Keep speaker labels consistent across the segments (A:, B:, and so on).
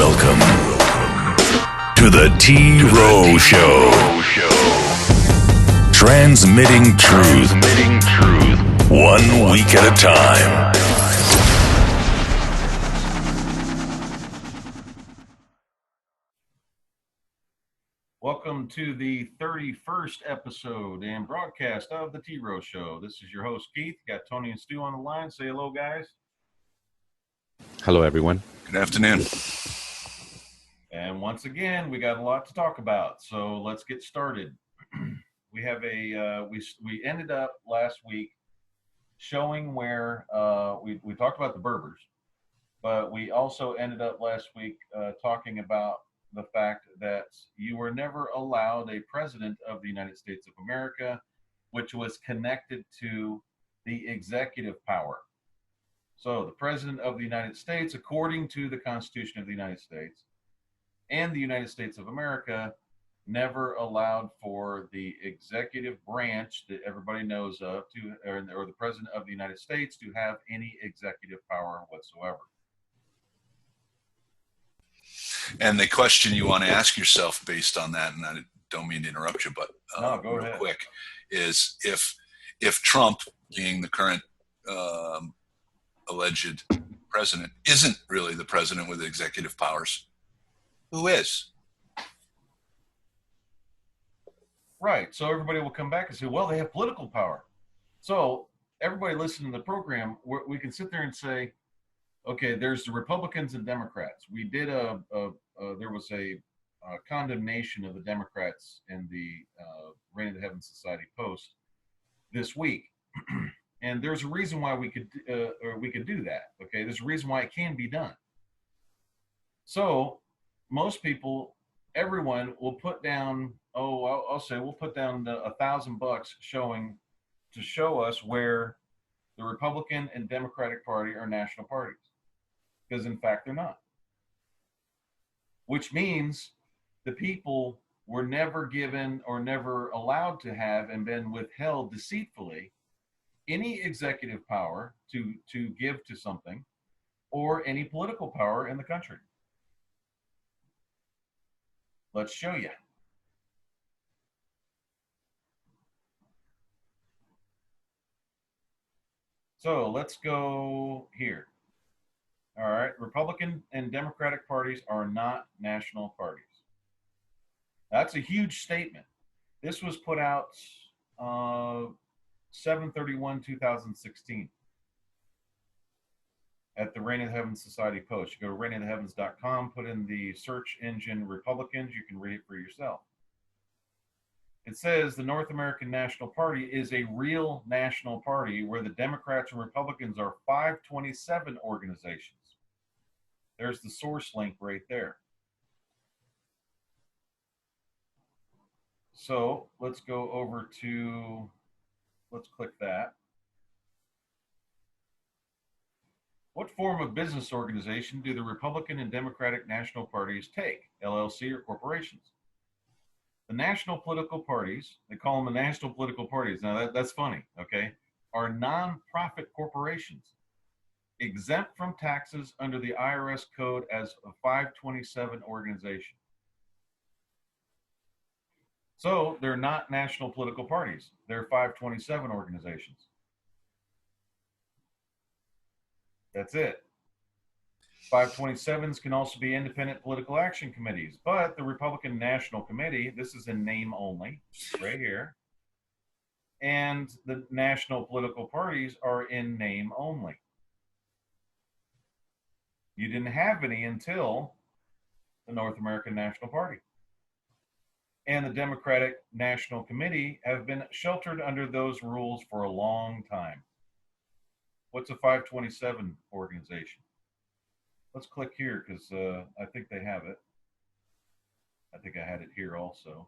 A: Welcome to the T-Row Show. Transmitting truth one week at a time.
B: Welcome to the 31st episode and broadcast of the T-Row Show. This is your host, Keith. Got Tony and Stu on the line. Say hello, guys.
C: Hello, everyone.
D: Good afternoon.
B: And once again, we got a lot to talk about, so let's get started. We have we ended up last week showing where we talked about the Berbers, but we also ended up last week talking about the fact that you were never allowed a president of the United States of America, which was connected to the executive power. So the president of the United States, according to the Constitution of the United States and the United States of America, never allowed for the executive branch that everybody knows of to, or the president of the United States to have any executive power whatsoever.
D: And the question you want to ask yourself based on that, and I don't mean to interrupt you, but
B: Go ahead.
D: Quick, is if Trump, being the current alleged president, isn't really the president with executive powers, who is?
B: Right. So everybody will come back and say, well, they have political power. So everybody listening to the program, we can sit there and say, okay, there's the Republicans and Democrats. We did there was a condemnation of the Democrats in the Reign of the Heaven Society post this week. And there's a reason why we could do that. Okay, there's a reason why it can be done. So most people, everyone will put down. I'll say we'll put down $1,000 to show us where the Republican and Democratic Party are national parties, because in fact they're not. Which means the people were never given or never allowed to have and been withheld deceitfully any executive power to give to something or any political power in the country. Let's show you. So let's go here. All right, Republican and Democratic parties are not national parties. That's a huge statement. This was put out 7/31/2016 at the Reign of the Heavens Society post. You go to reignoftheheavens.com, put in the search engine Republicans, you can read it for yourself. It says the North American National Party is a real national party where the Democrats and Republicans are 527 organizations. There's the source link right there. So let's go over to, let's click that. What form of business organization do the Republican and Democratic national parties take, LLC or corporations? The national political parties, they call them the national political parties. Now that's funny, okay, are non-profit corporations exempt from taxes under the IRS code as a 527 organization. So they're not national political parties. They're 527 organizations. That's it. 527s can also be independent political action committees, but the Republican National Committee, this is in name only, right here, and the national political parties are in name only. You didn't have any until the North American National Party. And the Democratic National Committee have been sheltered under those rules for a long time. What's a 527 organization? Let's click here because I think they have it. I think I had it here also.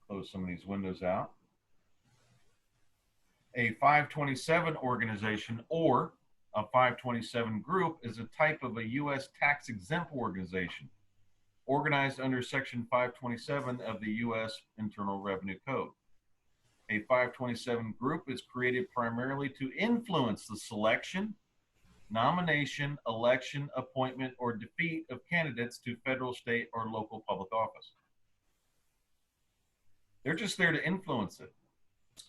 B: Close some of these windows out. A 527 organization or a 527 group is a type of a U.S. tax-exempt organization organized under Section 527 of the U.S. Internal Revenue Code. A 527 group is created primarily to influence the selection, nomination, election, appointment, or defeat of candidates to federal, state, or local public office. They're just there to influence it.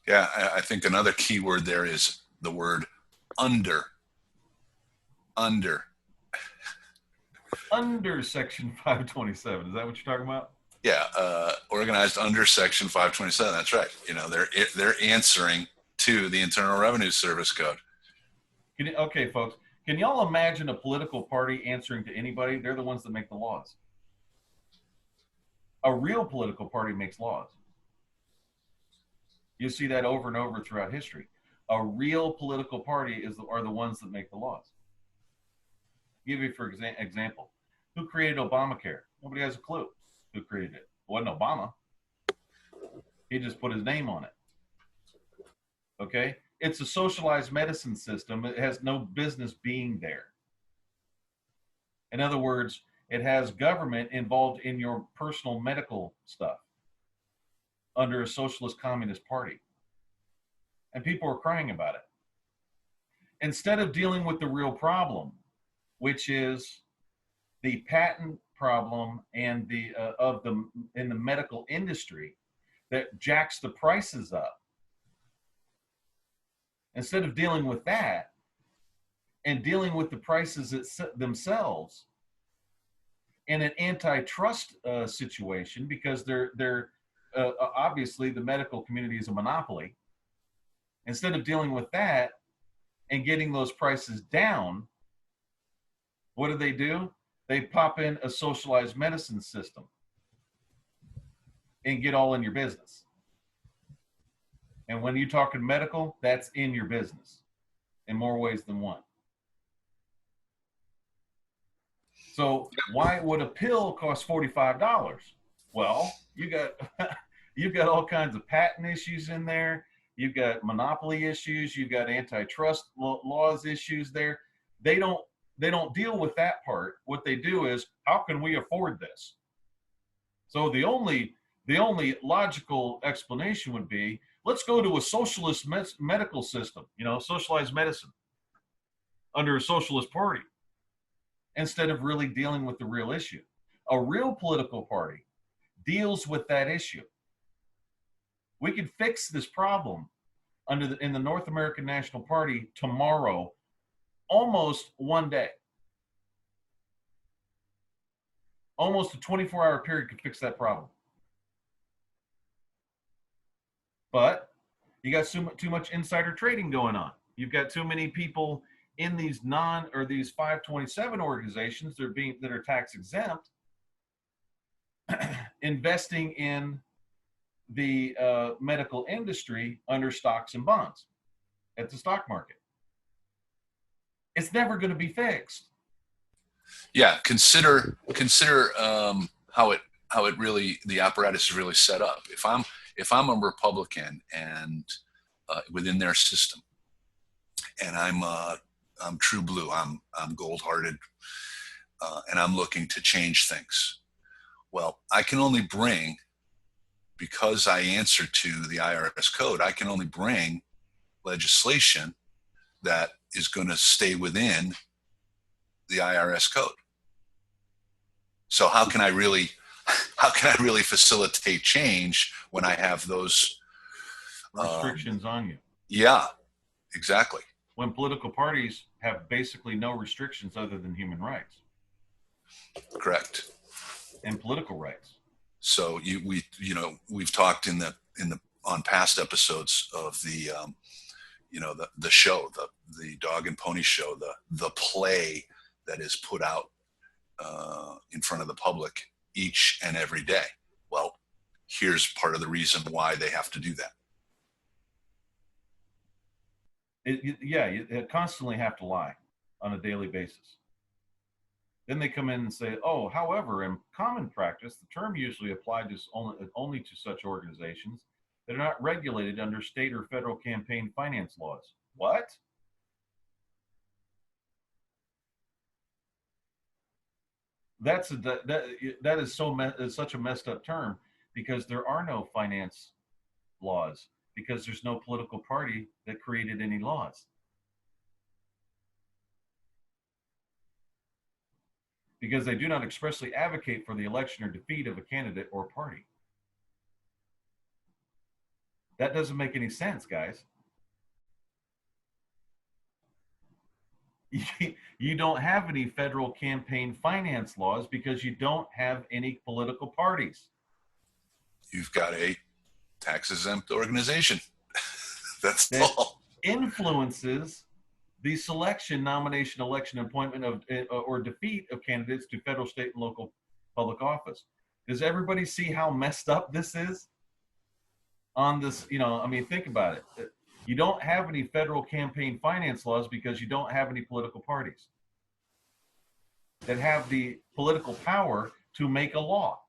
D: Yeah, I think another key word there is the word under. Under.
B: Under Section 527. Is that what you're talking about?
D: Yeah, organized under Section 527. That's right. You know, they're answering to the Internal Revenue Service Code.
B: Okay, folks, can y'all imagine a political party answering to anybody? They're the ones that make the laws. A real political party makes laws. You see that over and over throughout history. A real political party are the ones that make the laws. Give you for example, who created Obamacare? Nobody has a clue who created it. It wasn't Obama. He just put his name on it. Okay? It's a socialized medicine system. It has no business being there. In other words, it has government involved in your personal medical stuff under a socialist communist party. And people are crying about it. Instead of dealing with the real problem, which is the patent problem and in the medical industry that jacks the prices up. Instead of dealing with that and dealing with the prices themselves in an antitrust situation, because they're obviously the medical community is a monopoly. Instead of dealing with that and getting those prices down, what do? They pop in a socialized medicine system and get all in your business. And when you're talking medical, that's in your business in more ways than one. So why would a pill cost $45? Well, you've got all kinds of patent issues in there. You've got monopoly issues. You've got antitrust laws issues there. They don't deal with that part. What they do is, how can we afford this? So the only logical explanation would be, let's go to a socialist medical system, socialized medicine under a socialist party, instead of really dealing with the real issue. A real political party deals with that issue. We could fix this problem in the North American National Party tomorrow, almost one day. Almost a 24-hour period could fix that problem. But you got too much insider trading going on. You've got too many people in these these 527 organizations that are tax exempt, investing in the medical industry under stocks and bonds at the stock market. It's never going to be fixed.
D: Yeah, consider how it really, the apparatus is really set up. If I'm a Republican and within their system, and I'm true blue, I'm gold-hearted, and I'm looking to change things. Well, I can only bring, because I answer to the IRS code, I can only bring legislation that is going to stay within the IRS code. So how can I really facilitate change when I have those
B: restrictions on you?
D: Yeah, exactly.
B: When political parties have basically no restrictions other than human rights.
D: Correct.
B: And political rights.
D: So we've talked on past episodes of the show, the dog and pony show, the play that is put out in front of the public each and every day. Well, here's part of the reason why they have to do that.
B: You constantly have to lie on a daily basis. Then they come in and say, oh, however, in common practice, the term usually applied to only to such organizations that are not regulated under state or federal campaign finance laws. What? That is such a messed up term, because there are no finance laws, because there's no political party that created any laws. because they do not expressly advocate for the election or defeat of a candidate or party. That doesn't make any sense, guys. You don't have any federal campaign finance laws because you don't have any political parties.
D: You've got a tax-exempt organization. That's
B: that
D: all.
B: Influences the selection, nomination, election, appointment of or defeat of candidates to federal, state, and local public office. Does everybody see how messed up this is? On this, I mean, think about it. You don't have any federal campaign finance laws because you don't have any political parties that have the political power to make a law,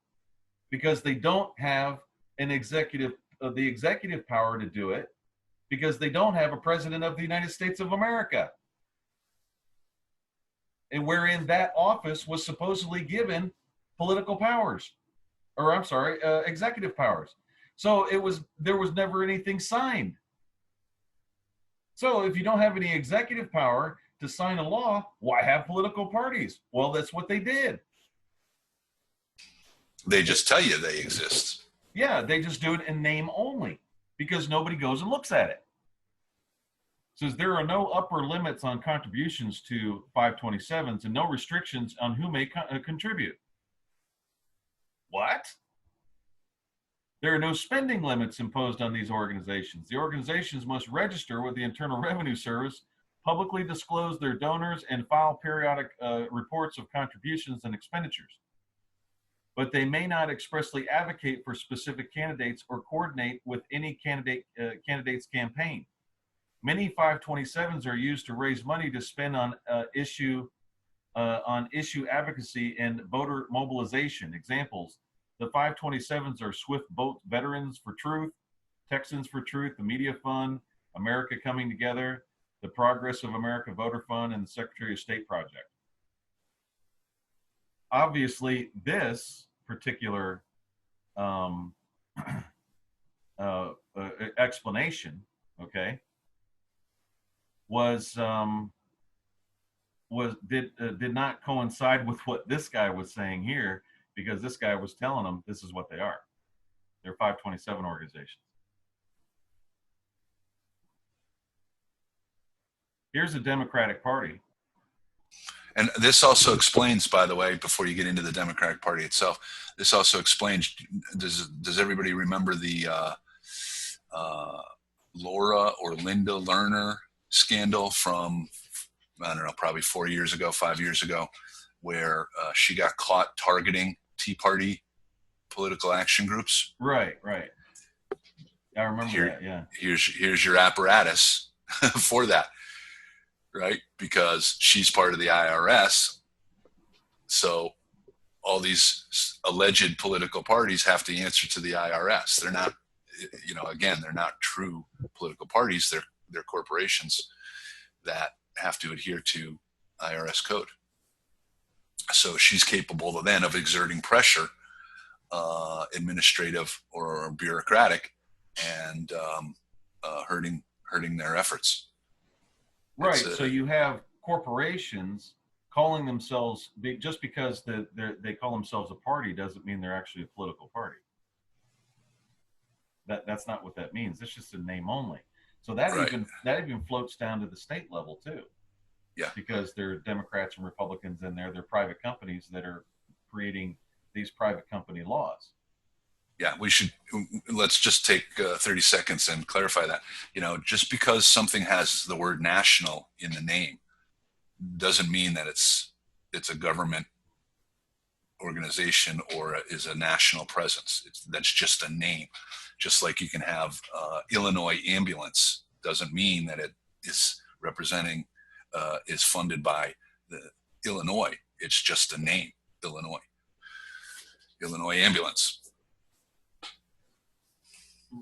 B: because they don't have an executive, the executive power to do it, because they don't have a president of the United States of America, and wherein that office was supposedly given political powers, or I'm sorry, executive powers. So there was never anything signed. So if you don't have any executive power to sign a law, why have political parties? Well, that's what they did.
D: They just tell you they exist.
B: Yeah, they just do it in name only because nobody goes and looks at it. It says there are no upper limits on contributions to 527s and no restrictions on who may contribute. What? There are no spending limits imposed on these organizations. The organizations must register with the Internal Revenue Service, publicly disclose their donors, and file periodic reports of contributions and expenditures. But they may not expressly advocate for specific candidates or coordinate with any candidate's campaign. Many 527s are used to raise money to spend on issue advocacy and voter mobilization. Examples: the 527s are Swift Boat Veterans for Truth, Texans for Truth, the Media Fund, America Coming Together, the Progress of America Voter Fund, and the Secretary of State Project. Obviously, this particular explanation, okay, did not coincide with what this guy was saying here, because this guy was telling them this is what they are. They're 527 organizations. Here's the Democratic Party.
D: And this also explains, by the way, before you get into the Democratic Party itself, this also explains, does everybody remember the Laura or Linda Lerner scandal from, I don't know, probably 4 years ago, 5 years ago, where she got caught targeting Tea Party political action groups?
B: Right. I remember that, yeah.
D: Here's your apparatus for that, right? Because she's part of the IRS. So all these alleged political parties have to answer to the IRS. They're not, again, they're not true political parties. They're corporations that have to adhere to IRS code. So she's capable then of exerting pressure, administrative or bureaucratic, and hurting their efforts.
B: Right. So you have corporations calling themselves, just because they call themselves a party doesn't mean they're actually a political party. That's not what that means. It's just a name only. So that even floats down to the state level too.
D: Yeah.
B: Because there are Democrats and Republicans in there. They're private companies that are creating these private company laws.
D: Yeah, let's just take 30 seconds and clarify that. Just because something has the word national in the name doesn't mean that it's a government organization or is a national presence. That's just a name. Just like you can have Illinois Ambulance, doesn't mean that it is representing, is funded by the Illinois. It's just a name, Illinois Ambulance.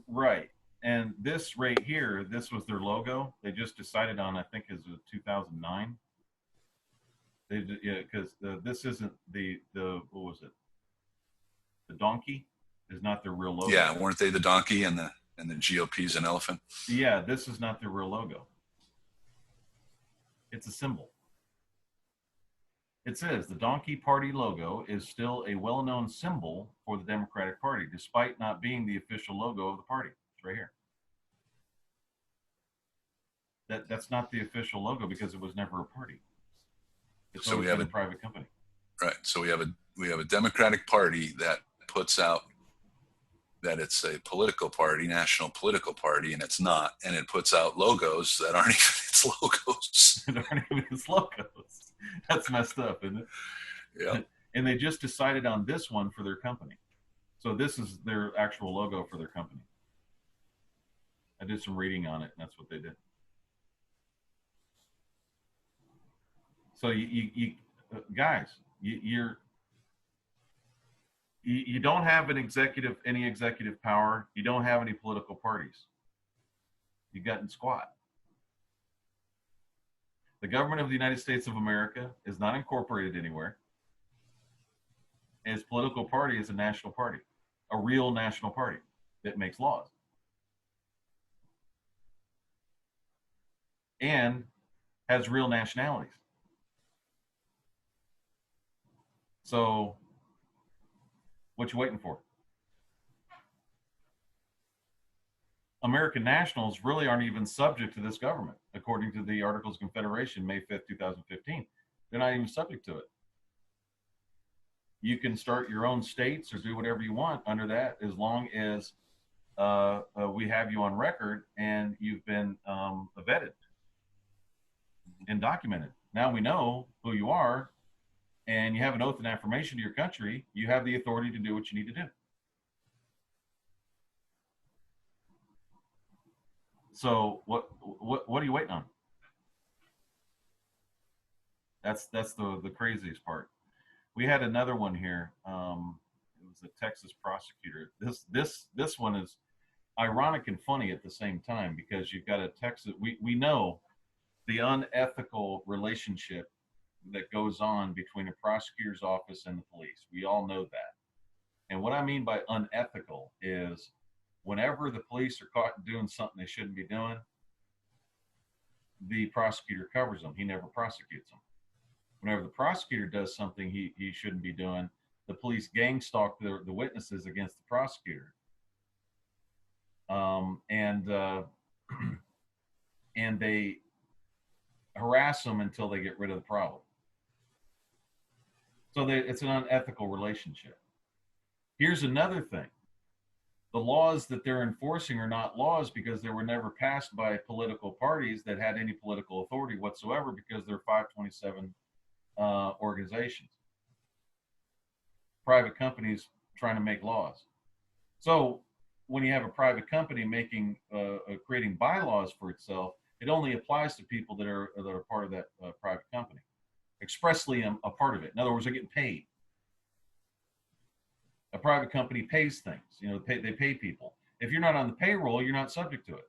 B: Right. And this right here, this was their logo. They just decided on, I think, is 2009. Because this isn't the what was it? The donkey is not their real logo.
D: Yeah, weren't they the donkey and the GOP's an elephant?
B: Yeah, this is not their real logo. It's a symbol. It says the donkey party logo is still a well-known symbol for the Democratic Party, despite not being the official logo of the party. It's right here. That's not the official logo because it was never a party. It's
D: So
B: always been a private company.
D: Right. So we have a Democratic Party that puts out that it's a political party, national political party, and it's not. And it puts out logos that aren't even its logos.
B: That aren't even its logos. That's messed up, isn't it?
D: Yeah.
B: And they just decided on this one for their company. So this is their actual logo for their company. I did some reading on it, and that's what they did. So you guys, you don't have any executive power. You don't have any political parties. You got in squat. The government of the United States of America is not incorporated anywhere. Its political party is a national party, a real national party that makes laws. And has real nationalities. So, what you waiting for? American nationals really aren't even subject to this government, according to the Articles of Confederation, May 5th, 2015. They're not even subject to it. You can start your own states or do whatever you want under that, as long as we have you on record and you've been vetted and documented. Now we know who you are, and you have an oath and affirmation to your country. You have the authority to do what you need to do. So what are you waiting on? That's the craziest part. We had another one here. It was a Texas prosecutor. This one is ironic and funny at the same time, because you've got a Texas. We know the unethical relationship that goes on between a prosecutor's office and the police. We all know that. And what I mean by unethical is, whenever the police are caught doing something they shouldn't be doing, the prosecutor covers them. He never prosecutes them. Whenever the prosecutor does something he shouldn't be doing, the police gang stalk the witnesses against the prosecutor. And they harass them until they get rid of the problem. So it's an unethical relationship. Here's another thing. The laws that they're enforcing are not laws because they were never passed by political parties that had any political authority whatsoever, because they're 527 organizations. Private companies trying to make laws. So when you have a private company making creating bylaws for itself, it only applies to people that are part of that private company, expressly a part of it. In other words, they're getting paid. A private company pays things. You know, they pay people. If you're not on the payroll, you're not subject to it.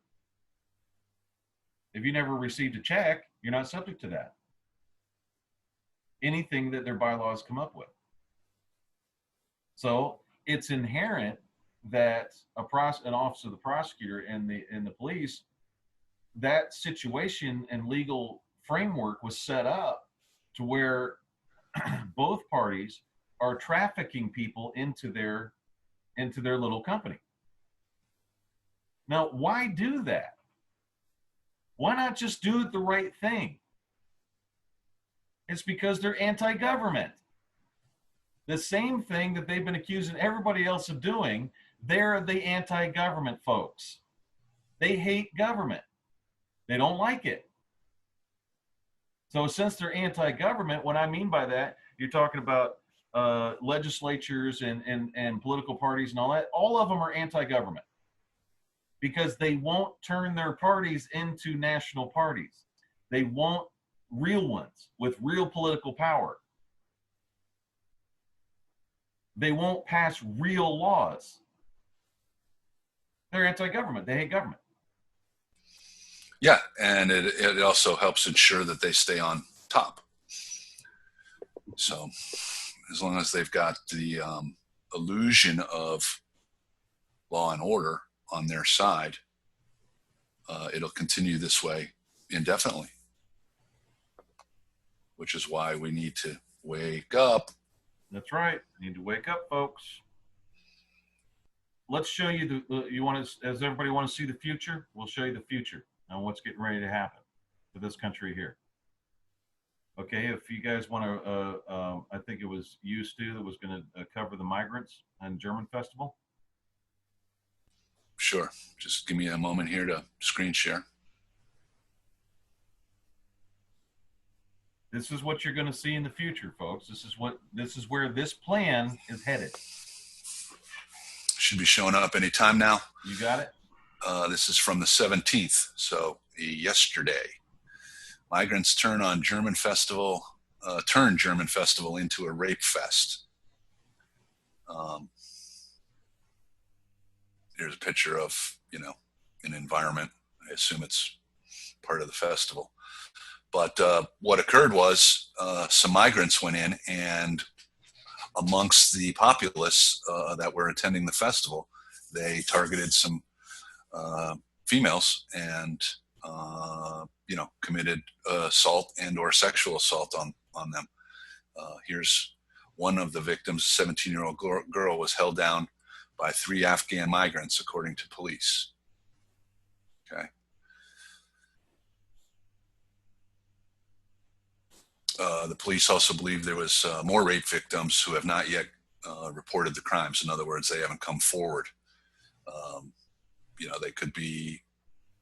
B: If you never received a check, you're not subject to that. Anything that their bylaws come up with. So it's inherent that an office of the prosecutor and the police, that situation and legal framework was set up to where both parties are trafficking people into their little company. Now, why do that? Why not just do the right thing? It's because they're anti-government. The same thing that they've been accusing everybody else of doing, they're the anti-government folks. They hate government. They don't like it. So since they're anti-government, what I mean by that, you're talking about legislatures and political parties and all that, all of them are anti-government because they won't turn their parties into national parties. They want real ones with real political power. They won't pass real laws. They're anti-government. They hate government.
D: Yeah, and it also helps ensure that they stay on top. So as long as they've got the illusion of law and order on their side, it'll continue this way indefinitely, which is why we need to Wake up.
B: That's right. Need to wake up, folks. Let's show you you want to, does everybody want to see the future? We'll show you the future and what's getting ready to happen to this country here. Okay, if you guys want to, I think it was you, Stu, that was going to cover the migrants and German festival.
D: Sure. Just give me a moment here to screen share.
B: This is what you're going to see in the future, folks. This is where this plan is headed.
D: Should be showing up anytime now.
B: You got it?
D: This is from the 17th, so yesterday. Migrants turned German festival into a rape fest. Here's a picture of, an environment. I assume it's part of the festival. But what occurred was some migrants went in, and amongst the populace that were attending the festival, they targeted some females and committed assault and or sexual assault on them. Here's one of the victims, a 17-year-old girl, was held down by 3 Afghan migrants, according to police. Okay. The police also believe there was more rape victims who have not yet reported the crimes. In other words, they haven't come forward. They could be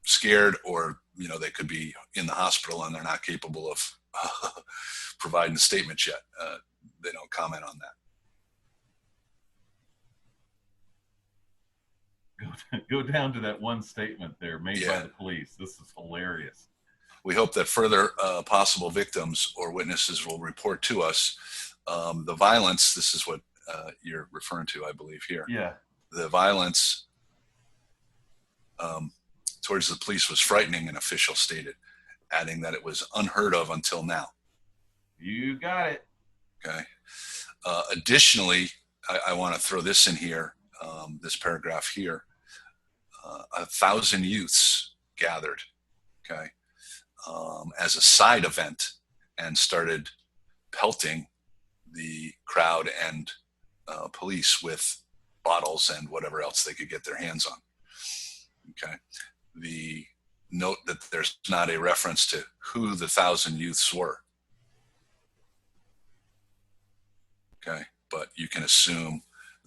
D: scared, or they could be in the hospital and they're not capable of providing a statement yet. They don't comment on
B: that. Go down to that one statement there made by the police. This is hilarious.
D: We hope that further possible victims or witnesses will report to us. The violence, this is what you're referring to, I believe, here.
B: Yeah.
D: The violence towards the police was frightening, an official stated, adding that it was unheard of until now.
B: You got it.
D: Okay. Additionally, I want to throw this in here, this paragraph here. 1,000 youths gathered, okay, as a side event, and started pelting the crowd and police with bottles and whatever else they could get their hands on. Okay. The note that there's not a reference to who the 1,000 youths were. Okay. But you can assume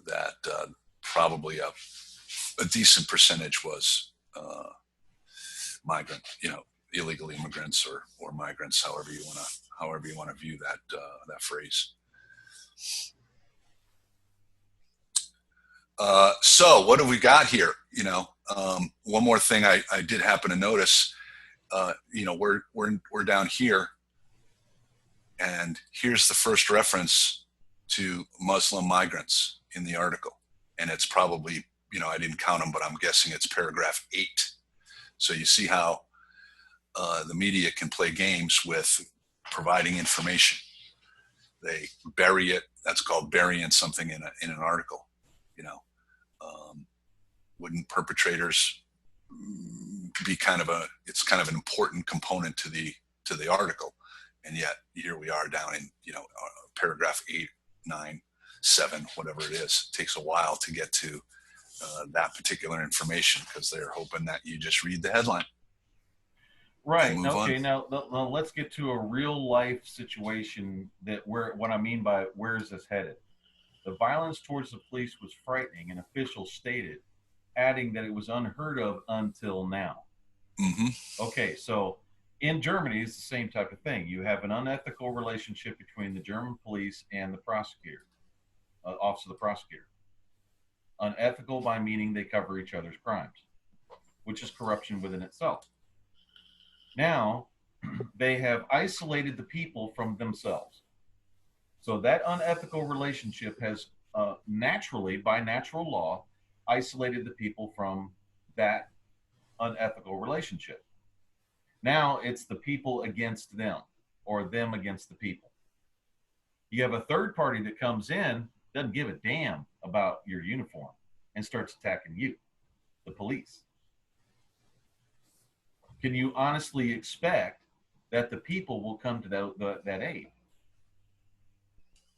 D: that probably a decent percentage was migrant, illegal immigrants or migrants, however you want to view that phrase. So what have we got here? One more thing I did happen to notice. We're down here, and here's the first reference to Muslim migrants in the article, and it's probably, I didn't count them, but I'm guessing it's paragraph 8. So you see how the media can play games with providing information. They bury it. That's called burying something in an article. Wouldn't perpetrators be it's kind of an important component to the article, and yet here we are down in paragraph 8, 9, 7, whatever it is. It takes a while to get to that particular information because they're hoping that you just read the headline.
B: Right. Okay. Now let's get to a real life situation what I mean by where is this headed? The violence towards the police was frightening, and officials stated, adding that it was unheard of until now.
D: Mm-hmm.
B: Okay. So in Germany, it's the same type of thing. You have an unethical relationship between the German police and the prosecutor, office of the prosecutor. Unethical by meaning they cover each other's crimes, which is corruption within itself. Now, they have isolated the people from themselves. So that unethical relationship has naturally, by natural law, isolated the people from that unethical relationship. Now it's the people against them, or them against the people. You have a third party that comes in, doesn't give a damn about your uniform, and starts attacking you, the police. Can you honestly expect that the people will come to that aid?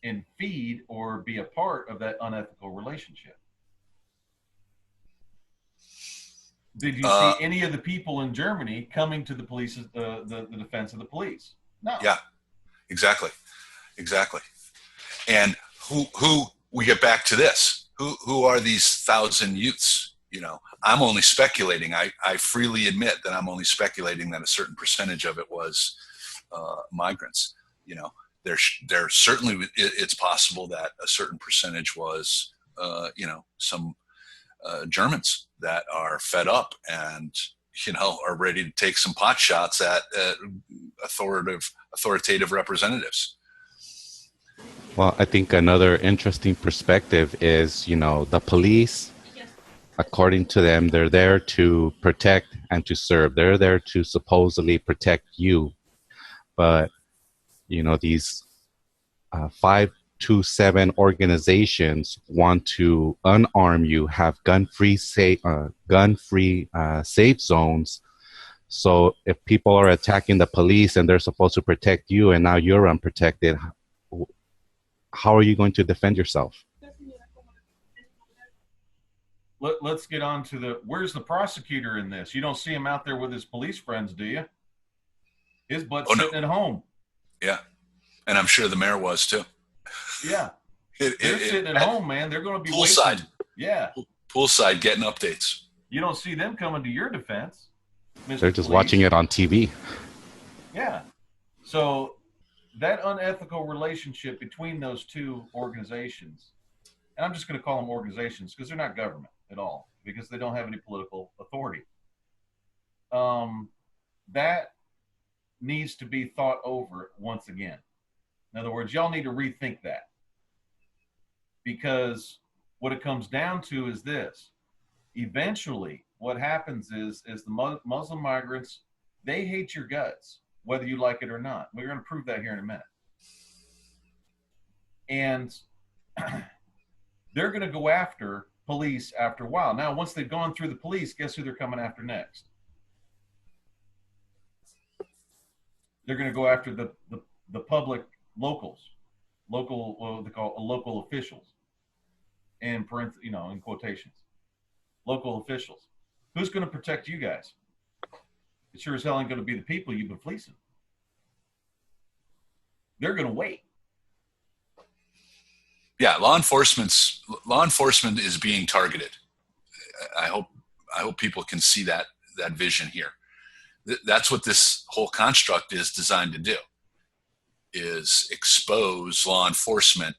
B: and feed or be a part of that unethical relationship. Did you see any of the people in Germany coming to the police, the defense of the police? No.
D: Yeah, exactly. And who we get back to this? Who are these 1,000 youths? You know, I'm only speculating. I freely admit that I'm only speculating that a certain percentage of it was migrants. You know, there certainly it's possible that a certain percentage was you know, some Germans that are fed up and, you know, are ready to take some pot shots at authoritative representatives.
C: Well, I think another interesting perspective is, you know, the police, according to them, they're there to protect and to serve. They're there to supposedly protect you. But, you know, these 527 organizations want to unarm you, have gun-free safe zones. So if people are attacking the police and they're supposed to protect you and now you're unprotected, how are you going to defend yourself?
B: Let's get on to where's the prosecutor in this? You don't see him out there with his police friends, do you? His butt's sitting at home.
D: Yeah. And I'm sure the mayor was too.
B: Yeah. They're sitting at home, man. They're going to be
D: poolside.
B: Yeah.
D: Poolside getting updates.
B: You don't see them coming to your defense. Mr.
C: They're just
B: Police.
C: watching it on TV.
B: Yeah. So that unethical relationship between those two organizations, and I'm just going to call them organizations because they're not government at all, because they don't have any political authority. That needs to be thought over once again. In other words, y'all need to rethink that, because what it comes down to is this. Eventually, what happens is the Muslim migrants, they hate your guts, whether you like it or not. We're going to prove that here in a minute. And they're going to go after police after a while. Now, once they've gone through the police, guess who they're coming after next? They're going to go after the public locals, what they call local officials, and you know, in quotations, local officials. Who's going to protect you guys? It sure as hell ain't going to be the people you've been fleecing. They're going to wait.
D: Yeah, law enforcement is being targeted. I hope people can see that vision here. That's what this whole construct is designed to do, is expose law enforcement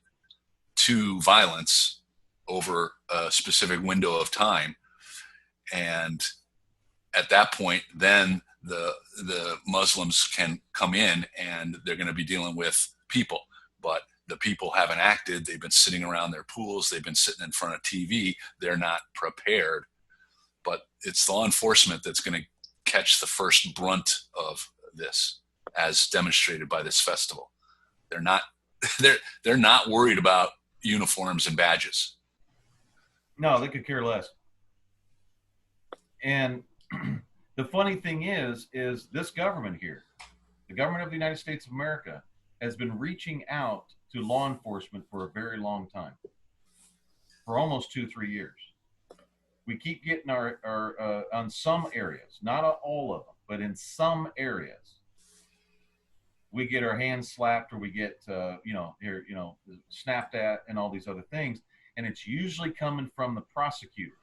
D: to violence over a specific window of time. And at that point, then the Muslims can come in and they're going to be dealing with people. But the people haven't acted. They've been sitting around their pools. They've been sitting in front of TV. They're not prepared. But it's law enforcement that's going to catch the first brunt of this, as demonstrated by this festival. They're not worried about uniforms and badges.
B: No, they could care less. And the funny thing is this government here, the government of the United States of America, has been reaching out to law enforcement for a very long time, for almost 2-3 years. We keep getting our on some areas, not all of them, but in some areas, we get our hands slapped, or we get snapped at, and all these other things, and it's usually coming from the prosecutors,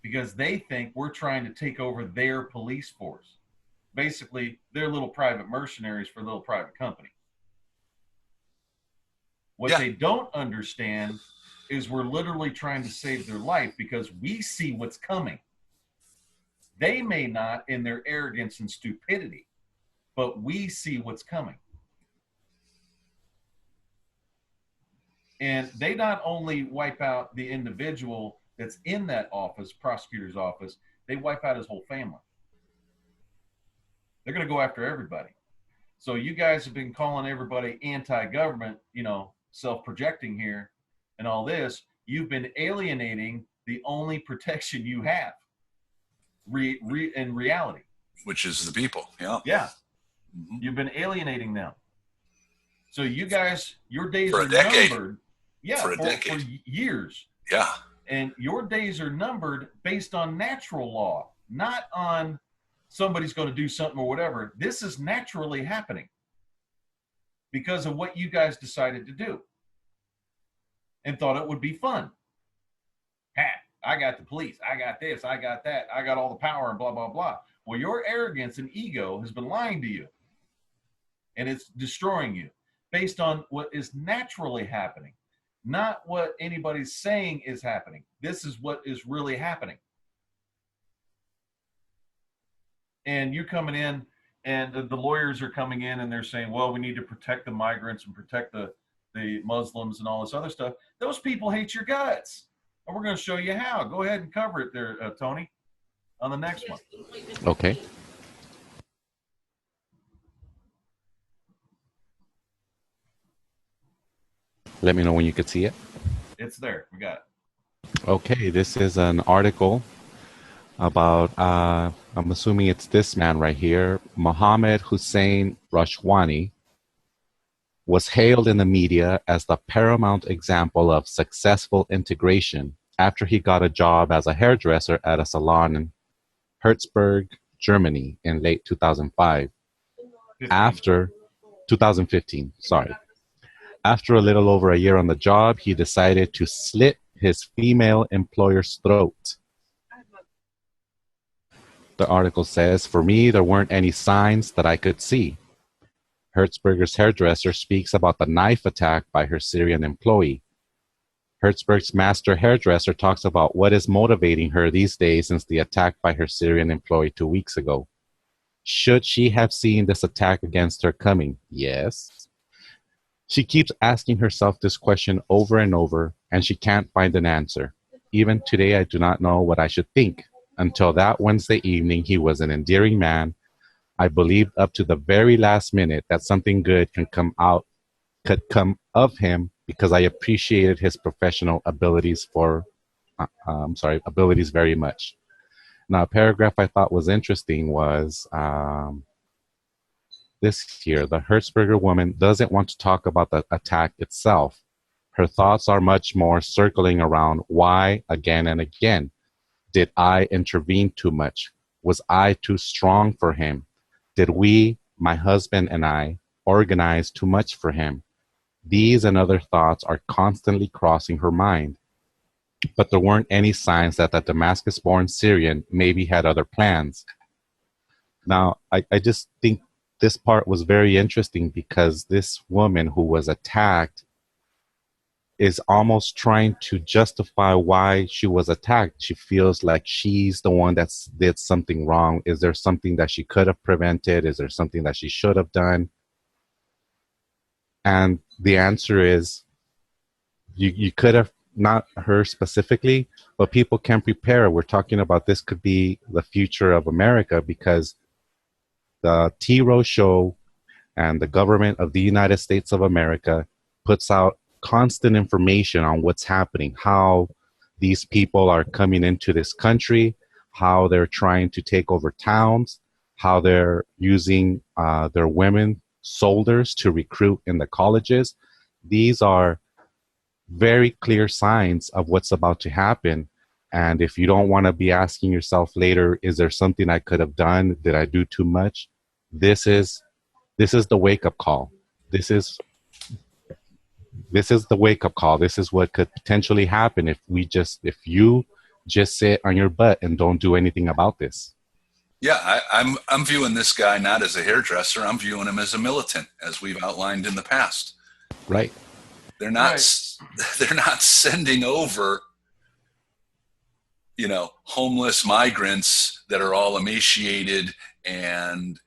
B: because they think we're trying to take over their police force. Basically, they're little private mercenaries for a little private company. What they don't understand is we're literally trying to save their life, because we see what's coming. They may not, in their arrogance and stupidity, but we see what's coming. And they not only wipe out the individual that's in that office, prosecutor's office, they wipe out his whole family. They're going to go after everybody. So you guys have been calling everybody anti-government, self-projecting here and all this. You've been alienating the only protection you have in reality.
D: Which is the people, yeah.
B: Yeah.
D: Mm-hmm.
B: You've been alienating them. So you guys, your days
D: For a
B: are
D: decade.
B: numbered. Yeah,
D: For a
B: for
D: decade.
B: years.
D: Yeah.
B: And your days are numbered based on natural law, not on somebody's going to do something or whatever. This is naturally happening because of what you guys decided to do and thought it would be fun. I got the police. I got this. I got that. I got all the power and blah, blah, blah. Well, your arrogance and ego has been lying to you, and it's destroying you based on what is naturally happening, not what anybody's saying is happening. This is what is really happening. And you're coming in, and the lawyers are coming in, and they're saying, well, we need to protect the migrants and protect the Muslims and all this other stuff. Those people hate your guts. And we're going to show you how. Go ahead and cover it there, Tony, on the next one.
C: Okay. Let me know when you could see it.
B: It's there. We got it.
C: Okay, this is an article about, I'm assuming it's this man right here, Mohammed Hussein Rashwani, was hailed in the media as the paramount example of successful integration after he got a job as a hairdresser at a salon in Würzburg, Germany in late 2005. 2015, sorry. After a little over a year on the job, he decided to slit his female employer's throat. The article says, for me, there weren't any signs that I could see. Hertzberger's hairdresser speaks about the knife attack by her Syrian employee. Hertzberg's master hairdresser talks about what is motivating her these days since the attack by her Syrian employee 2 weeks ago. Should she have seen this attack against her coming? Yes. She keeps asking herself this question over and over, and she can't find an answer. Even today, I do not know what I should think. Until that Wednesday evening, he was an endearing man. I believed up to the very last minute that something good could come of him because I appreciated his professional abilities very much. Now, a paragraph I thought was interesting was this here. The Hertzberger woman doesn't want to talk about the attack itself. Her thoughts are much more circling around why again and again. Did I intervene too much? Was I too strong for him? Did we, my husband and I, organize too much for him? These and other thoughts are constantly crossing her mind. But there weren't any signs that the Damascus-born Syrian maybe had other plans. Now, I just think this part was very interesting because this woman who was attacked is almost trying to justify why she was attacked. She feels like she's the one that did something wrong. Is there something that she could have prevented? Is there something that she should have done? And the answer is, you could have, not her specifically, but people can prepare. We're talking about this could be the future of America because the T-Row show and the government of the United States of America puts out constant information on what's happening, how these people are coming into this country, how they're trying to take over towns, how they're using their women soldiers to recruit in the colleges. These are very clear signs of what's about to happen. And if you don't want to be asking yourself later, is there something I could have done? Did I do too much? This is the wake-up call. This is the wake-up call. This is what could potentially happen if you just sit on your butt and don't do anything about this.
D: Yeah, I'm viewing this guy not as a hairdresser. I'm viewing him as a militant, as we've outlined in the past.
C: Right.
D: They're not sending over, homeless migrants that are all emaciated and,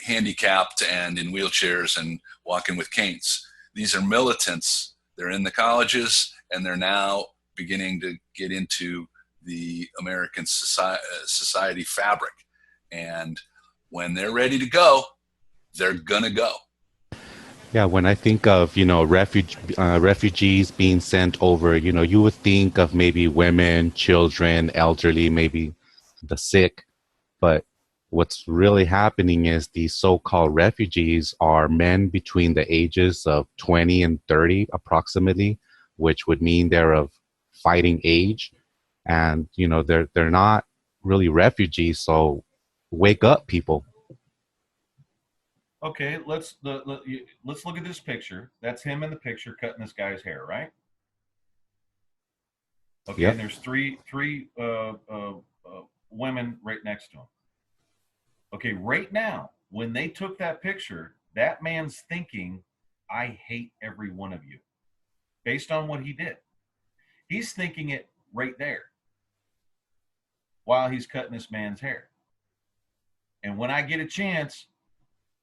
D: handicapped and in wheelchairs and walking with canes. These are militants. They're in the colleges and they're now beginning to get into the American society fabric. And when they're ready to go, they're gonna go.
C: Yeah, when I think of, refugees being sent over, you would think of maybe women, children, elderly, maybe the sick. But what's really happening is these so-called refugees are men between the ages of 20 and 30 approximately, which would mean they're of fighting age. And, you know, they're not really refugees. So wake up, people.
B: Okay, let's look at this picture. That's him in the picture cutting this guy's hair, right? Okay,
C: Yep.
B: and there's three women right next to him. Okay, right now, when they took that picture, that man's thinking, I hate every one of you, based on what he did. He's thinking it right there while he's cutting this man's hair. And when I get a chance,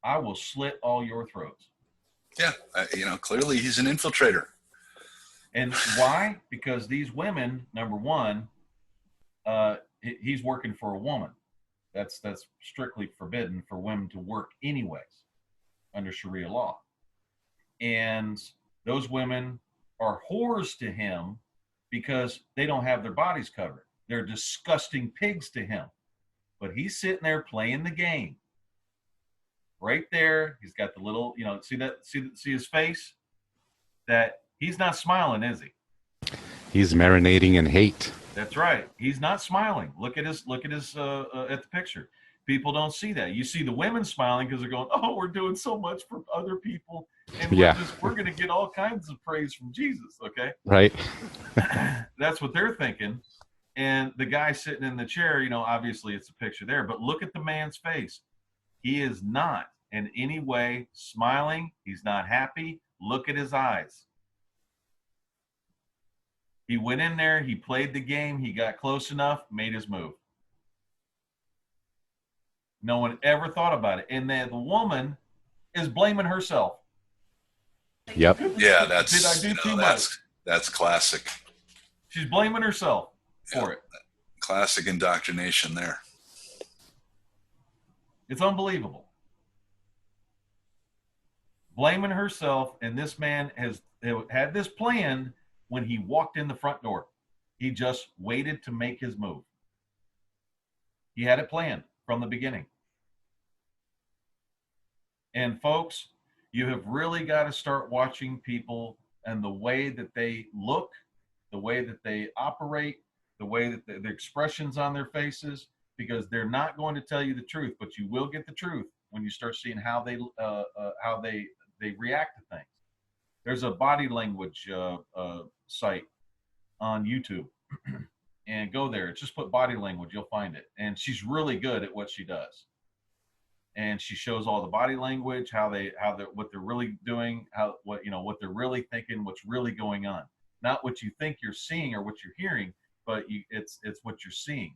B: I will slit all your throats.
D: Yeah, clearly he's an infiltrator.
B: And why? Because these women, number one, he's working for a woman. That's strictly forbidden for women to work anyways under Sharia law. And those women are whores to him because they don't have their bodies covered. They're disgusting pigs to him. But he's sitting there playing the game. Right there, he's got the little, see his face? That he's not smiling, is he?
C: He's marinating in hate.
B: That's right. He's not smiling. Look at his at the picture. People don't see that. You see the women smiling because they're going, "Oh, we're doing so much for other people, and we're going to get all kinds of praise from Jesus." Okay,
C: right.
B: That's what they're thinking. And the guy sitting in the chair, obviously it's a picture there, but look at the man's face. He is not in any way smiling. He's not happy. Look at his eyes. He went in there, he played the game, he got close enough, made his move. No one ever thought about it. And then the woman is blaming herself.
C: Yep.
D: Yeah,
B: Did I do too much?
D: That's classic.
B: She's blaming herself for it.
D: Classic indoctrination there.
B: It's unbelievable. Blaming herself, and this man had this planned when he walked in the front door. He just waited to make his move. He had it planned from the beginning. And folks, you have really got to start watching people and the way that they look, the way that they operate, the way that the expressions on their faces, because they're not going to tell you the truth, but you will get the truth when you start seeing how they react to things. There's a body language site on YouTube, and go there. Just put body language, you'll find it. And she's really good at what she does. And she shows all the body language, what they're really doing, what they're really thinking, what's really going on. Not what you think you're seeing or what you're hearing, but it's what you're seeing.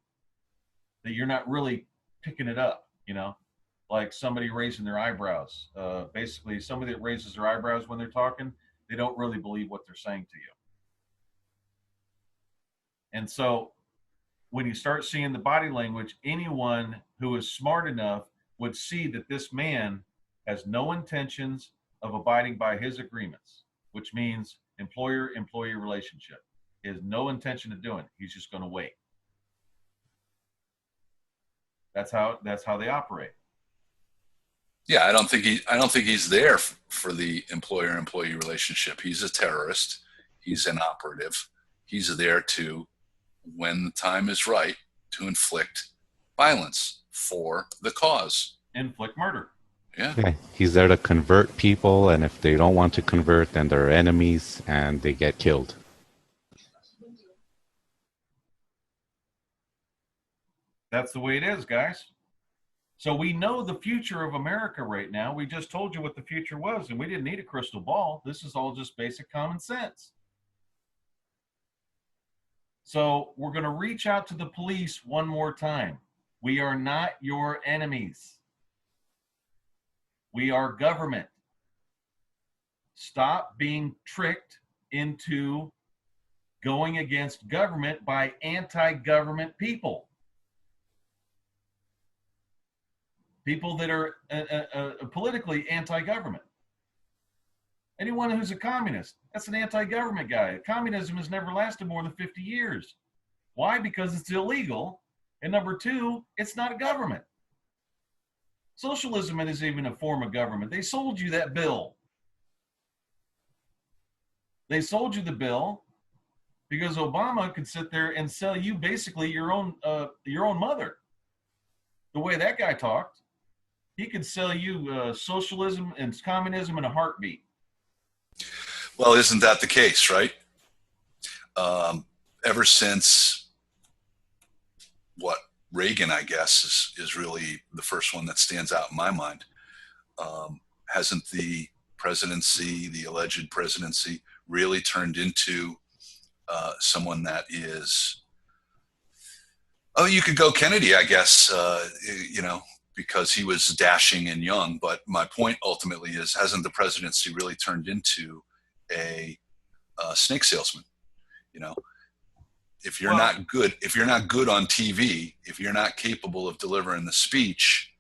B: That you're not really picking it up, like somebody raising their eyebrows. Basically, somebody that raises their eyebrows when they're talking, they don't really believe what they're saying to you. And so when you start seeing the body language, anyone who is smart enough would see that this man has no intentions of abiding by his agreements, which means employer-employee relationship. He has no intention of doing it. He's just going to wait. That's how they operate.
D: Yeah, I don't think he's there for the employer-employee relationship. He's a terrorist. He's an operative. He's there to, when the time is right, to inflict violence for the cause.
B: Inflict murder.
D: Yeah.
C: He's there to convert people, and if they don't want to convert, then they're enemies and they get killed.
B: That's the way it is, guys. So we know the future of America right now. We just told you what the future was, and we didn't need a crystal ball. This is all just basic common sense. So we're going to reach out to the police one more time. We are not your enemies. We are government. Stop being tricked into going against government by anti-government people. People that are politically anti-government. Anyone who's a communist, that's an anti-government guy. Communism has never lasted more than 50 years. Why? Because it's illegal. And number two, it's not a government. Socialism isn't even a form of government. They sold you that bill. They sold you the bill because Obama could sit there and sell you basically your own mother. The way that guy talked, he could sell you socialism and communism in a heartbeat.
D: Well, isn't that the case, right? Ever since Reagan, I guess, is really the first one that stands out in my mind. Hasn't the presidency, the alleged presidency, really turned into someone that is, you could go Kennedy, I guess, because he was dashing and young. But my point ultimately is, hasn't the presidency really turned into a snake salesman? If you're not good on TV, if you're not capable of delivering the speech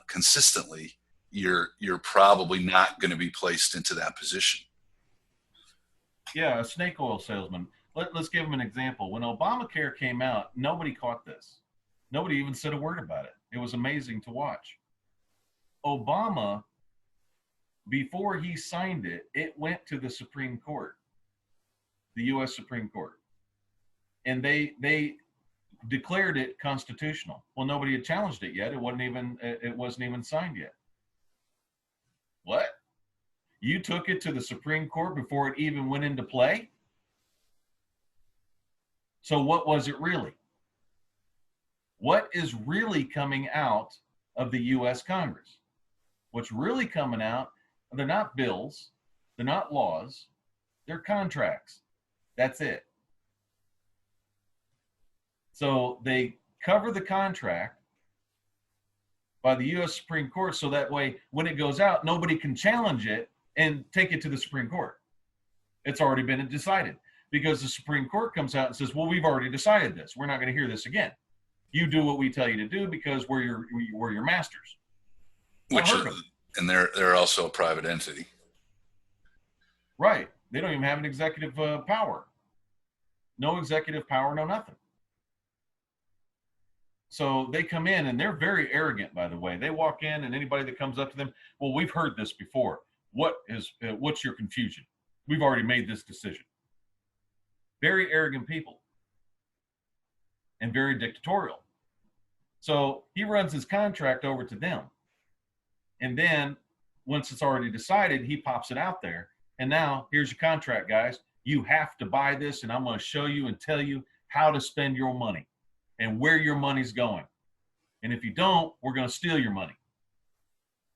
D: consistently, you're probably not going to be placed into that position.
B: Yeah, a snake oil salesman. Let's give him an example. When Obamacare came out, nobody caught this. Nobody even said a word about it. It was amazing to watch. Obama, before he signed it, it went to the Supreme Court, the U.S. Supreme Court. And they declared it constitutional. Well, nobody had challenged it yet. It wasn't even signed yet. What? You took it to the Supreme Court before it even went into play? So what was it really? What is really coming out of the U.S. Congress? What's really coming out, they're not bills, they're not laws, they're contracts. That's it. So they cover the contract by the U.S. Supreme Court so that way when it goes out, nobody can challenge it and take it to the Supreme Court. It's already been decided because the Supreme Court comes out and says, well, we've already decided this. We're not going to hear this again. You do what we tell you to do because we're your masters.
D: And they're also a private entity.
B: Right. They don't even have an executive power. No executive power, no nothing. So they come in and they're very arrogant, by the way. They walk in and anybody that comes up to them, well, we've heard this before. What's your confusion? We've already made this decision. Very arrogant people and very dictatorial. So he runs his contract over to them. And then once it's already decided, he pops it out there. And now here's your contract, guys. You have to buy this and I'm going to show you and tell you how to spend your money and where your money's going. And if you don't, we're going to steal your money.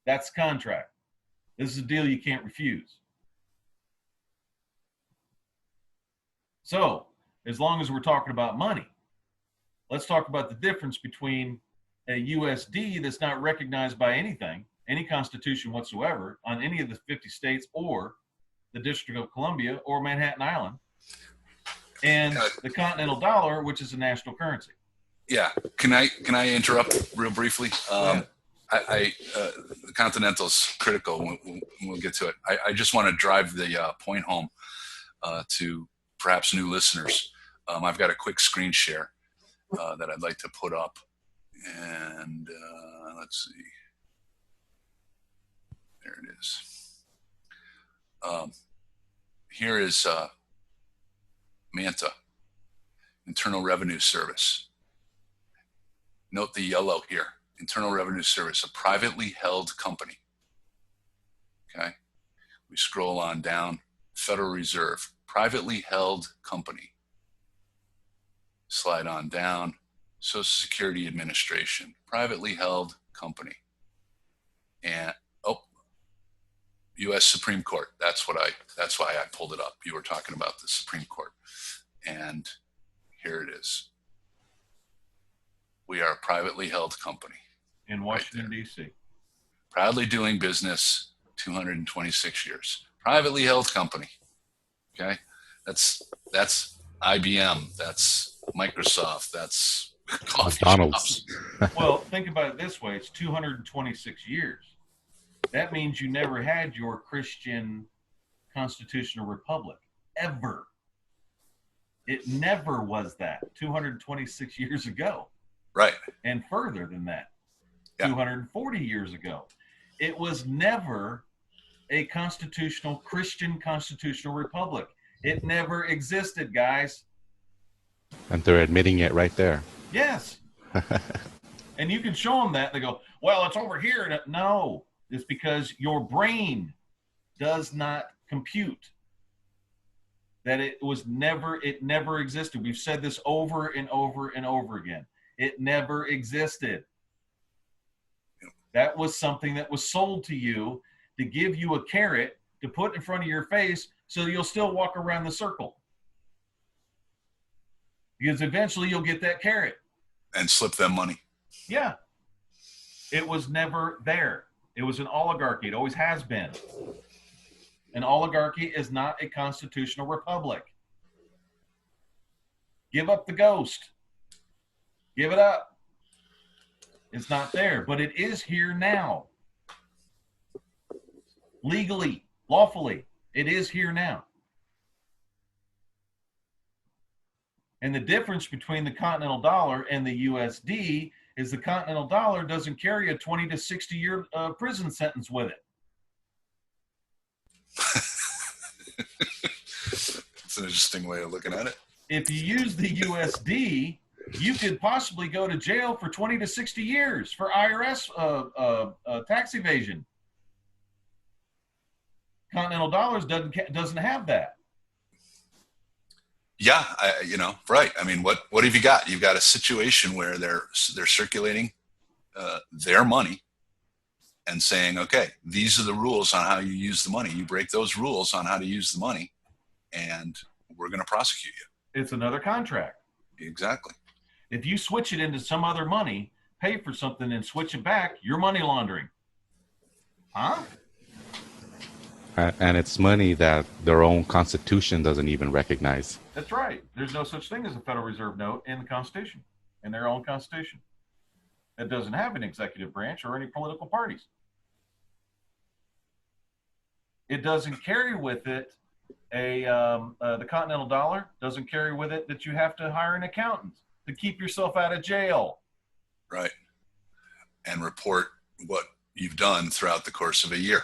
B: That's the contract. This is a deal you can't refuse. So, as long as we're talking about money, let's talk about the difference between a USD that's not recognized by anything, any constitution whatsoever, on any of the 50 states or the District of Columbia or Manhattan Island, and the Continental Dollar, which is a national currency.
D: Yeah. Can I interrupt real briefly? The Continental's critical. We'll get to it. I just want to drive the point home to perhaps new listeners. I've got a quick screen share that I'd like to put up. And let's see. There it is. Here is MANTA, Internal Revenue Service. Note the yellow here. Internal Revenue Service, a privately held company. Okay. We scroll on down. Federal Reserve, privately held company. Slide on down. Social Security Administration, privately held company. And U.S. Supreme Court. That's why I pulled it up. You were talking about the Supreme Court. And here it is. We are a privately held company.
B: In Washington, D.C.
D: Proudly doing business 226 years. Privately held company. Okay? That's IBM. That's Microsoft. That's coffee
C: McDonald's.
D: shops.
B: Well, think about it this way. It's 226 years. That means you never had your Christian constitutional republic, ever. It never was that 226 years ago.
D: Right.
B: And further than that.
D: Yeah.
B: 240 years ago. It was never a Christian constitutional republic. It never existed, guys.
C: And they're admitting it right there.
B: Yes. And you can show them that. They go, well, it's over here. No, it's because your brain does not compute that it never existed. We've said this over and over and over again. It never existed. That was something that was sold to you to give you a carrot to put in front of your face so you'll still walk around the circle. Because eventually you'll get that carrot.
D: And slip them money.
B: Yeah. It was never there. It was an oligarchy. It always has been. An oligarchy is not a constitutional republic. Give up the ghost. Give it up. It's not there, but it is here now. Legally, lawfully, it is here now. And the difference between the Continental Dollar and the USD is the Continental Dollar doesn't carry a 20 to 60 year prison sentence with it.
D: It's an interesting way of looking at it.
B: If you use the USD, you could possibly go to jail for 20 to 60 years for IRS tax evasion. Continental Dollars doesn't have that.
D: Yeah, right. I mean, what have you got? You've got a situation where they're circulating their money and saying, okay, these are the rules on how you use the money. You break those rules on how to use the money, and we're going to prosecute you.
B: It's another contract.
D: Exactly.
B: If you switch it into some other money, pay for something and switch it back, you're money laundering. Huh?
C: And it's money that their own constitution doesn't even recognize.
B: That's right. There's no such thing as a Federal Reserve note in the Constitution, in their own Constitution. It doesn't have an executive branch or any political parties. It doesn't carry with it the Continental Dollar doesn't carry with it that you have to hire an accountant to keep yourself out of jail.
D: Right. And report what you've done throughout the course of a year.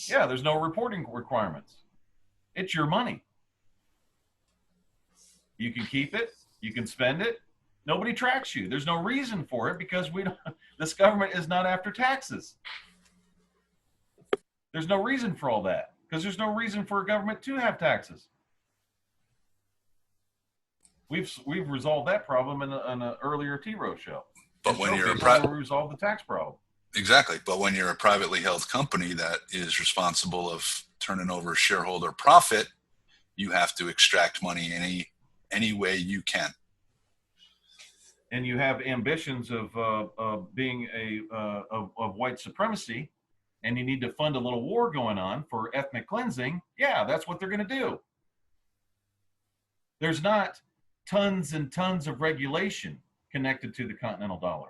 B: Yeah, there's no reporting requirements. It's your money. You can keep it. You can spend it. Nobody tracks you. There's no reason for it because this government is not after taxes. There's no reason for all that because there's no reason for a government to have taxes. We've resolved that problem in an earlier T-Row show.
D: But when you're
B: we resolve the tax problem.
D: Exactly. But when you're a privately held company that is responsible of turning over shareholder profit, you have to extract money any way you can.
B: And you have ambitions of being of white supremacy, and you need to fund a little war going on for ethnic cleansing. Yeah, that's what they're going to do. There's not tons and tons of regulation connected to the Continental Dollar.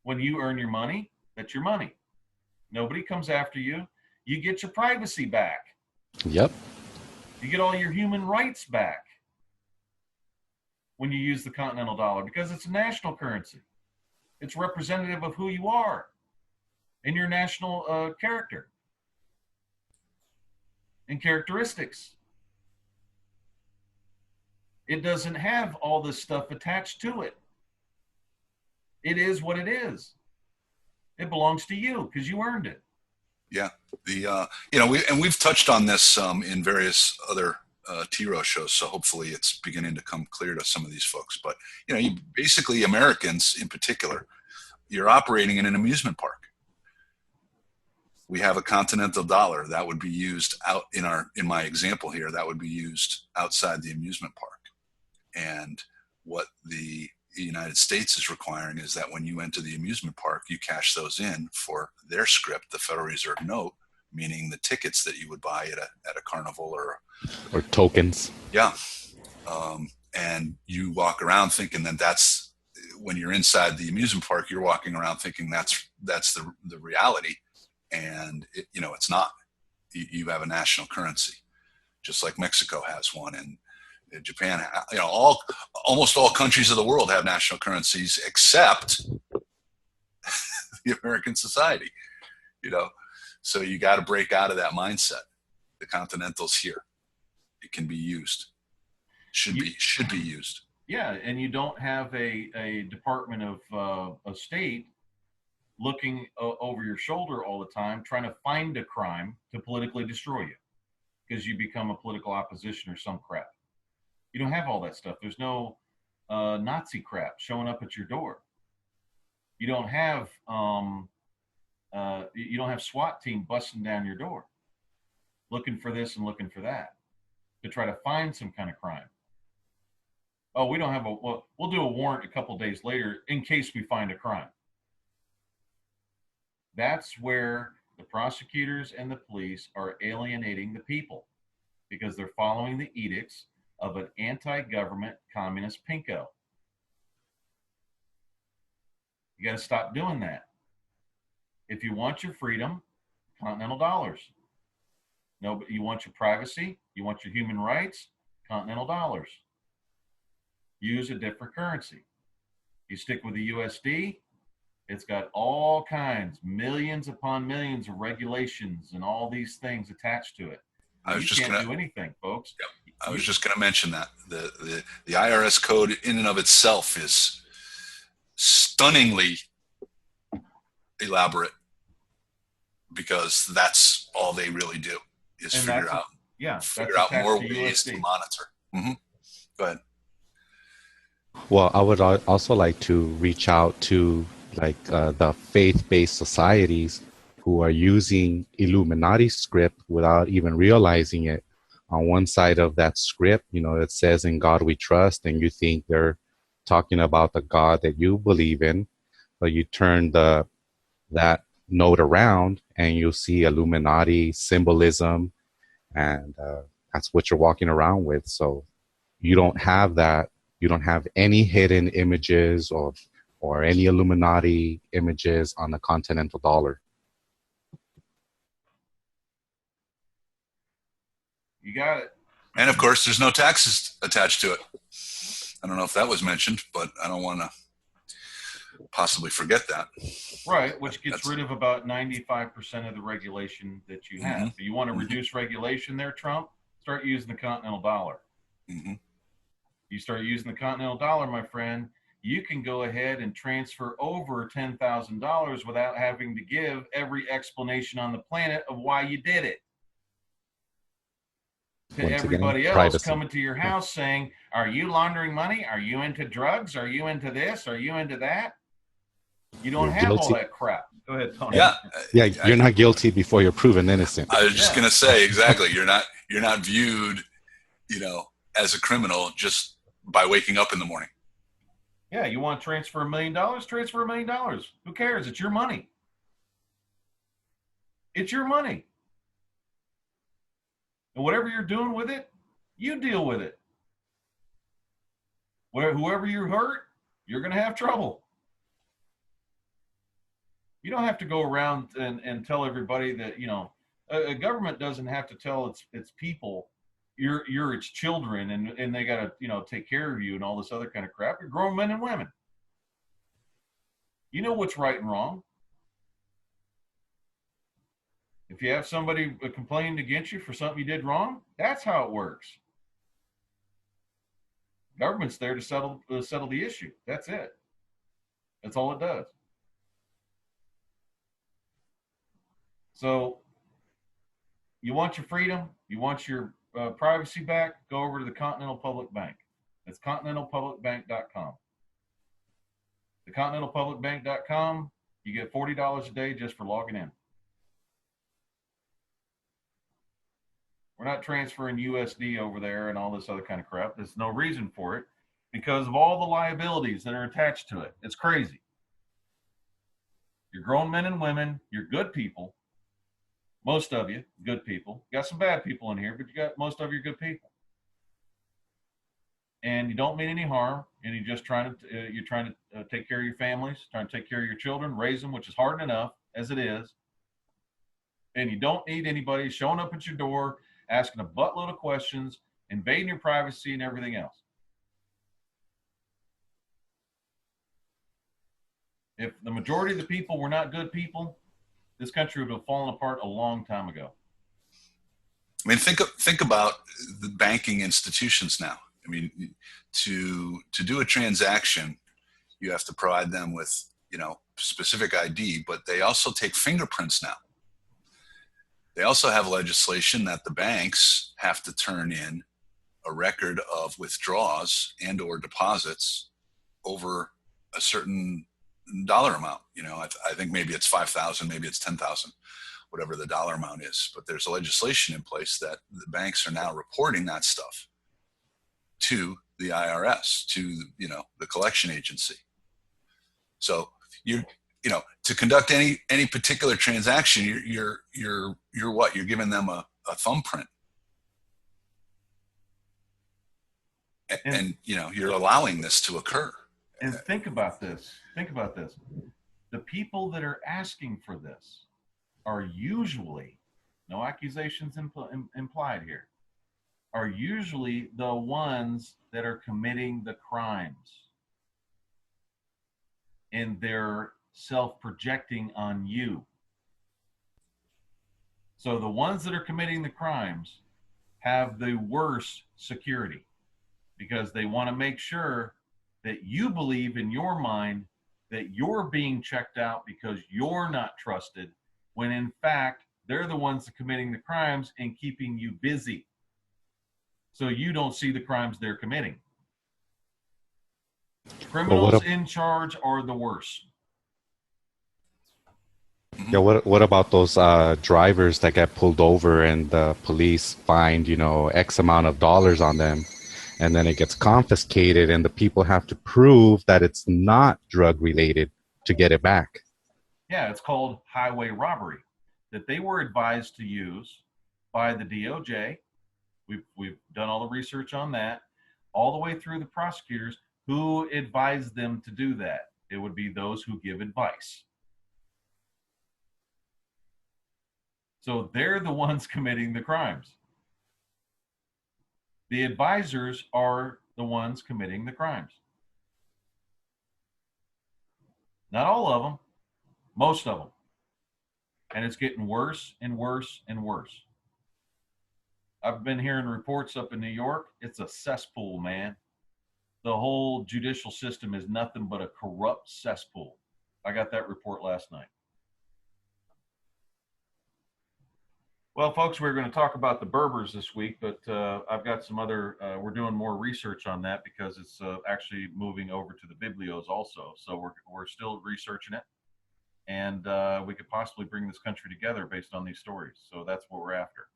B: When you earn your money, that's your money. Nobody comes after you. You get your privacy back.
C: Yep.
B: You get all your human rights back when you use the Continental Dollar because it's a national currency. It's representative of who you are and your national character and characteristics. It doesn't have all this stuff attached to it. It is what it is. It belongs to you because you earned it.
D: Yeah. We've touched on this in various other T-Row shows, so hopefully it's beginning to come clear to some of these folks. But, you basically Americans in particular, you're operating in an amusement park. We have a Continental Dollar that would be used out in my example here, that would be used outside the amusement park. And what the United States is requiring is that when you enter the amusement park, you cash those in for their script, the Federal Reserve note, meaning the tickets that you would buy at a carnival or
C: tokens.
D: Yeah. And you walk around thinking that's when you're inside the amusement park, you're walking around thinking that's the reality. And it's not. You have a national currency, just like Mexico has one. And Japan, almost all countries of the world have national currencies except the American society, So you got to break out of that mindset. The Continental's here. It can be used. Should be used.
B: Yeah, and you don't have a Department of State looking over your shoulder all the time, trying to find a crime to politically destroy you because you become a political opposition or some crap. You don't have all that stuff. There's no Nazi crap showing up at your door. You don't have SWAT team busting down your door, looking for this and looking for that to try to find some kind of crime. Oh, we don't have we'll do a warrant a couple days later in case we find a crime. That's where the prosecutors and the police are alienating the people because they're following the edicts of an anti-government communist pinko. You got to stop doing that. If you want your freedom, Continental Dollars. No, but you want your privacy, you want your human rights, Continental Dollars. Use a different currency. You stick with the USD, it's got all kinds, millions upon millions of regulations and all these things attached to it. You can't do anything, folks.
D: Yep, I was just going to mention that. The IRS code in and of itself is stunningly elaborate because that's all they really do is figure out more ways to monitor. Mm-hmm. Go ahead.
C: Well, I would also like to reach out to the faith-based societies who are using Illuminati script without even realizing it. On one side of that script, it says "In God We Trust," and you think they're talking about the God that you believe in, but you turn that note around and you'll see Illuminati symbolism, and that's what you're walking around with. So you don't have that. You don't have any hidden images or any Illuminati images on the Continental Dollar.
B: You got it.
D: And of course, there's no taxes attached to it. I don't know if that was mentioned, but I don't want to possibly forget that.
B: Right, which gets rid of about 95% of the regulation that you have. Mm-hmm. You want to reduce regulation there, Trump? Start using the Continental Dollar.
D: Mm-hmm.
B: You start using the Continental Dollar, my friend, you can go ahead and transfer over $10,000 without having to give every explanation on the planet of why you did it. To everybody else coming to your house saying, are you laundering money? Are you into drugs? Are you into this? Are you into that? You don't have all that crap. Go ahead, Tony.
C: Yeah, you're not guilty before you're proven innocent.
D: I was just going to say, exactly. You're not viewed, as a criminal just by waking up in the morning.
B: Yeah, you want to transfer $1 million? Transfer $1 million. Who cares? It's your money. It's your money. And whatever you're doing with it, you deal with it. Whoever you hurt, you're going to have trouble. You don't have to go around and tell everybody that, a government doesn't have to tell its people you're its children and they got to, take care of you and all this other kind of crap. You're grown men and women. You know what's right and wrong. If you have somebody complaining against you for something you did wrong, that's how it works. Government's there to settle the issue. That's it. That's all it does. So you want your freedom, you want your privacy back, go over to the Continental Public Bank. That's continentalpublicbank.com. The continentalpublicbank.com, you get $40 a day just for logging in. We're not transferring USD over there and all this other kind of crap. There's no reason for it because of all the liabilities that are attached to it. It's crazy. You're grown men and women. You're good people. Most of you, good people. You got some bad people in here, but you got most of you good people. And you don't mean any harm. And you're just trying to take care of your families, trying to take care of your children, raise them, which is hard enough as it is. And you don't need anybody showing up at your door, asking a buttload of questions, invading your privacy and everything else. If the majority of the people were not good people, this country would have fallen apart a long time ago.
D: I mean, think about the banking institutions now. I mean, to do a transaction, you have to provide them with, specific ID, but they also take fingerprints now. They also have legislation that the banks have to turn in a record of withdrawals and or deposits over a certain dollar amount. I think maybe it's 5,000, maybe it's 10,000, whatever the dollar amount is. But there's legislation in place that the banks are now reporting that stuff to the IRS, to the collection agency. So to conduct any particular transaction, you're what? You're giving them a thumbprint, and you're allowing this to occur.
B: And think about this. The people that are asking for this are usually, no accusations implied here, are usually the ones that are committing the crimes. And they're self-projecting on you. So the ones that are committing the crimes have the worst security because they want to make sure that you believe in your mind that you're being checked out because you're not trusted, when in fact, they're the ones that are committing the crimes and keeping you busy. So you don't see the crimes they're committing. Criminals in charge are the worst.
C: Yeah, what about those drivers that get pulled over and the police find, X amount of dollars on them, and then it gets confiscated and the people have to prove that it's not drug related to get it back?
B: Yeah, it's called highway robbery that they were advised to use by the DOJ. We've done all the research on that, all the way through the prosecutors who advised them to do that. It would be those who give advice. So they're the ones committing the crimes. The advisors are the ones committing the crimes. Not all of them, most of them. And it's getting worse and worse and worse. I've been hearing reports up in New York. It's a cesspool, man. The whole judicial system is nothing but a corrupt cesspool. I got that report last night. Well, folks, we're going to talk about the Berbers this week, but I've got some other, we're doing more research on that because it's actually moving over to the Biblios also. So we're still researching it, and we could possibly bring this country together based on these stories. So that's what we're after.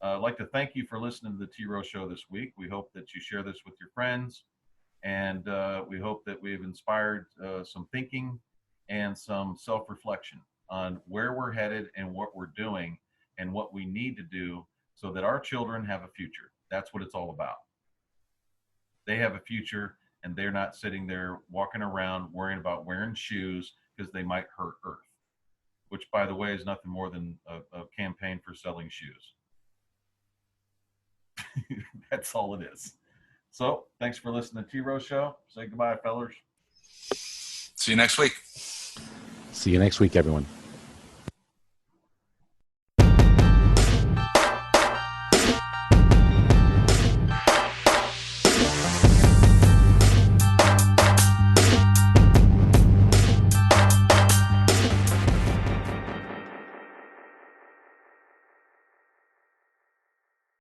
B: I'd like to thank you for listening to the T. Rowe Show this week. We hope that you share this with your friends, and we hope that we've inspired some thinking and some self-reflection on where we're headed and what we're doing and what we need to do so that our children have a future. That's what it's all about. They have a future, and they're not sitting there walking around worrying about wearing shoes because they might hurt Earth, which, by the way, is nothing more than a campaign for selling shoes. That's all it is. So thanks for listening to T. Rowe Show. Say goodbye, fellers.
D: See you next week.
C: See you next week, everyone.